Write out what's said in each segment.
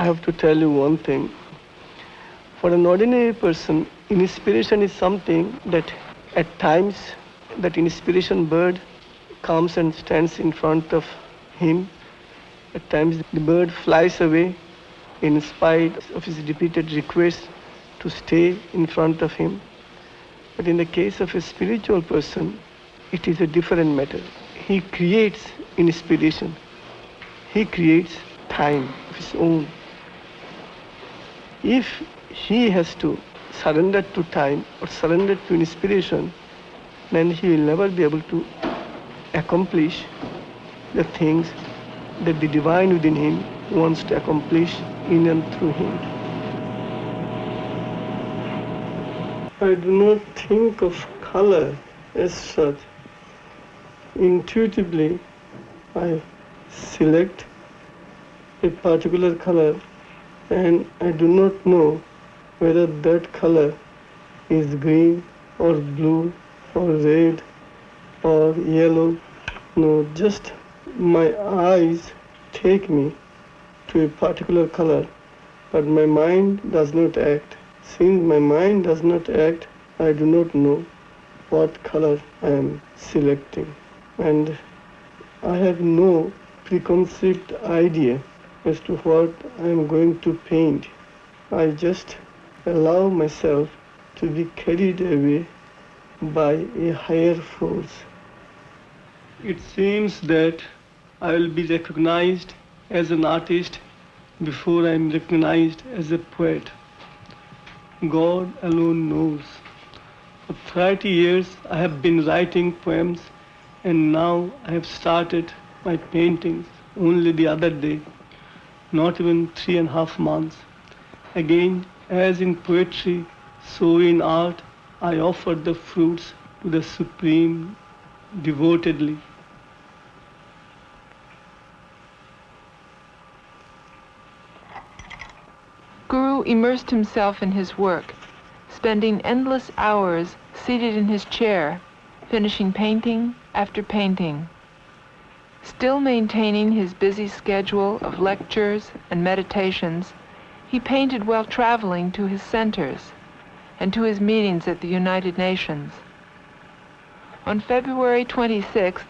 I have to tell you one thing. For an ordinary person, inspiration is something that at times that inspiration bird comes and stands in front of him. At times the bird flies away in spite of his repeated requests to stay in front of him. But in the case of a spiritual person, it is a different matter. He creates inspiration. He creates time of his own. If he has to surrender to time or surrender to inspiration, then he will never be able to accomplish the things that the divine within him wants to accomplish in and through him. I do not think of color as such. Intuitively, I select a particular color and I do not know whether that color is green or blue or red or yellow. No, just my eyes take me to a particular color, but my mind does not act. Since my mind does not act, I do not know what color I am selecting. And I have no preconceived idea as to what I am going to paint. I just allow myself to be carried away by a higher force. It seems that I will be recognized as an artist before I am recognized as a poet. God alone knows. For 30 years I have been writing poems, and now I have started my paintings only the other day, not even 3.5 months. Again, as in poetry, so in art, I offer the fruits to the Supreme devotedly. Guru immersed himself in his work, spending endless hours seated in his chair, finishing painting after painting. Still maintaining his busy schedule of lectures and meditations, he painted while traveling to his centers and to his meetings at the United Nations. On February 26th,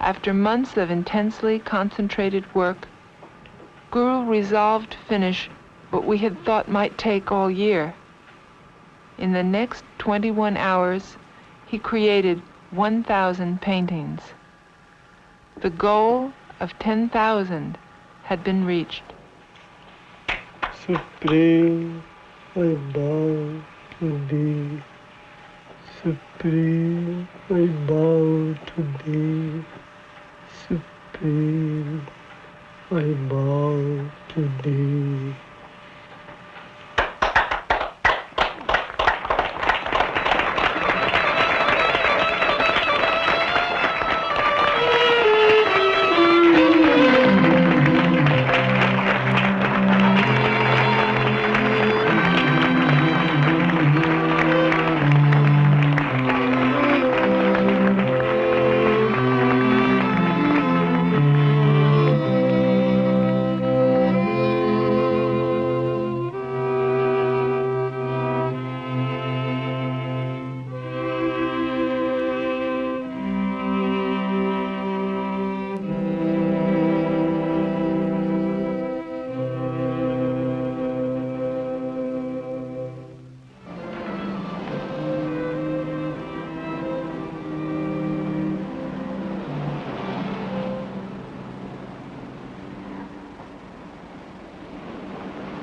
after months of intensely concentrated work, Guru resolved to finish what we had thought might take all year. In the next 21 hours, he created 1,000 paintings. The goal of 10,000 had been reached. Supreme, I bow to thee. Supreme, I bow to thee. Supreme, I bow to thee.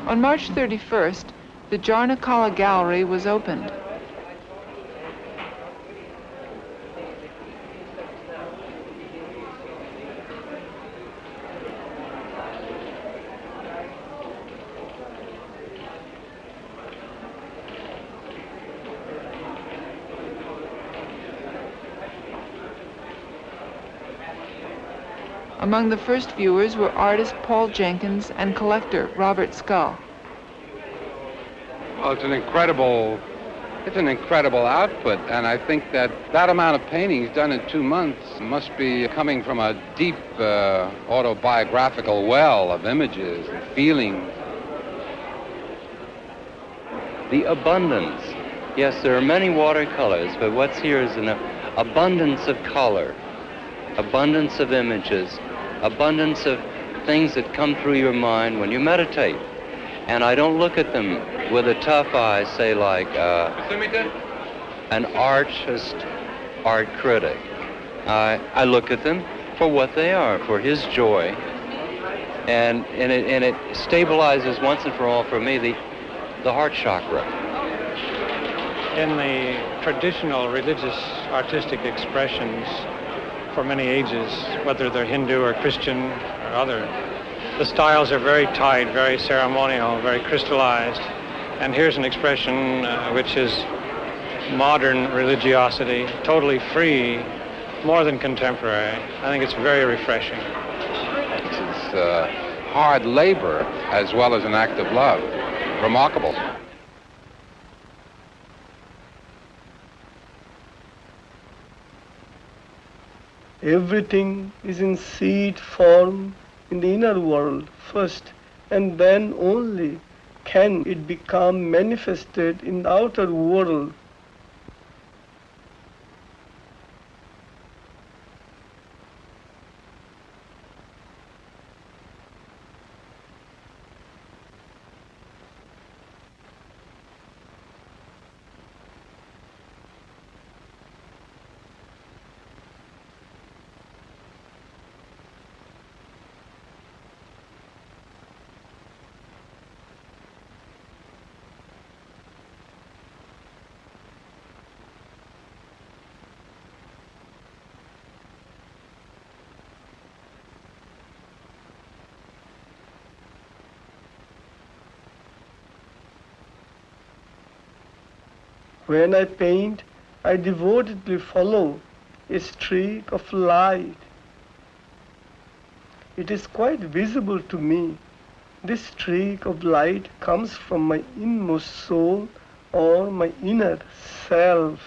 On March 31st, the Jarnakala Gallery was opened. Among the first viewers were artist Paul Jenkins and collector Robert Scull. Well, it's an incredible output, and I think that amount of paintings done in 2 months must be coming from a deep autobiographical well of images and feelings, the abundance. Yes, there are many watercolors, but what's here is an abundance of color, abundance of images, abundance of things that come through your mind when you meditate. And I don't look at them with a tough eye, say like an artist, art critic. I look at them for what they are, for his joy. And it stabilizes once and for all for me the heart chakra. In the traditional religious artistic expressions for many ages, whether they're Hindu or Christian or other, the styles are very tight, very ceremonial, very crystallized. And here's an expression which is modern religiosity, totally free, more than contemporary. I think it's very refreshing. It's hard labor as well as an act of love. Remarkable. Everything is in seed form in the inner world first, and then only can it become manifested in the outer world. When I paint, I devotedly follow a streak of light. It is quite visible to me. This streak of light comes from my inmost soul or my inner self.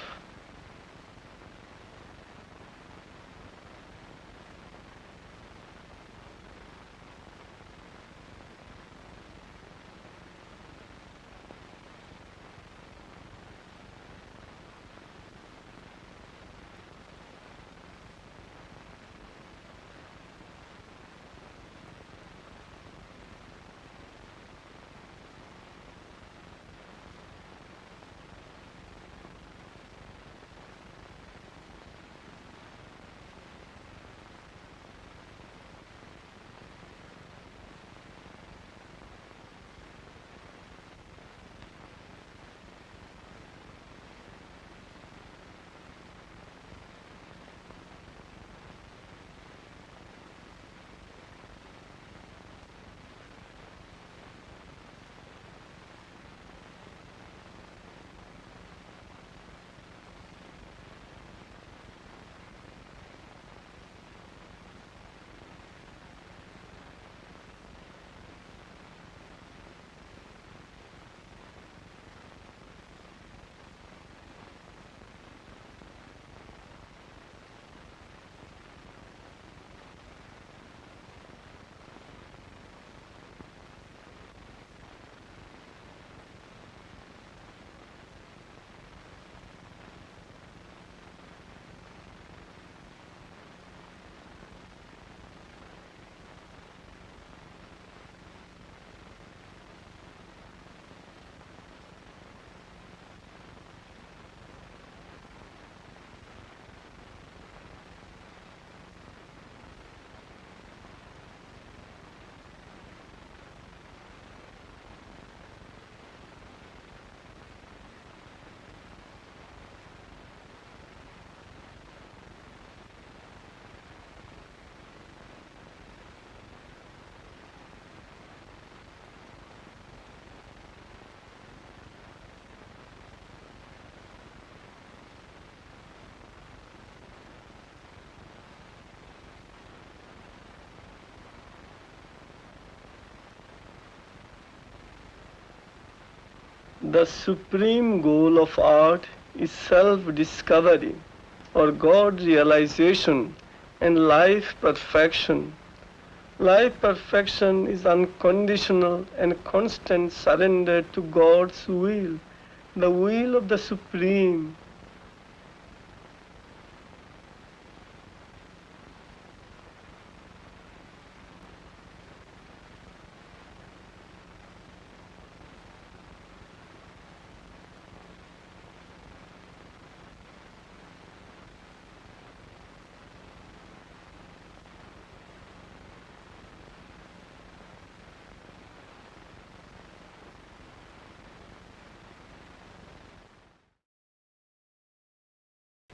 The supreme goal of art is self-discovery, or God realization, and life perfection. Life perfection is unconditional and constant surrender to God's will the will of the Supreme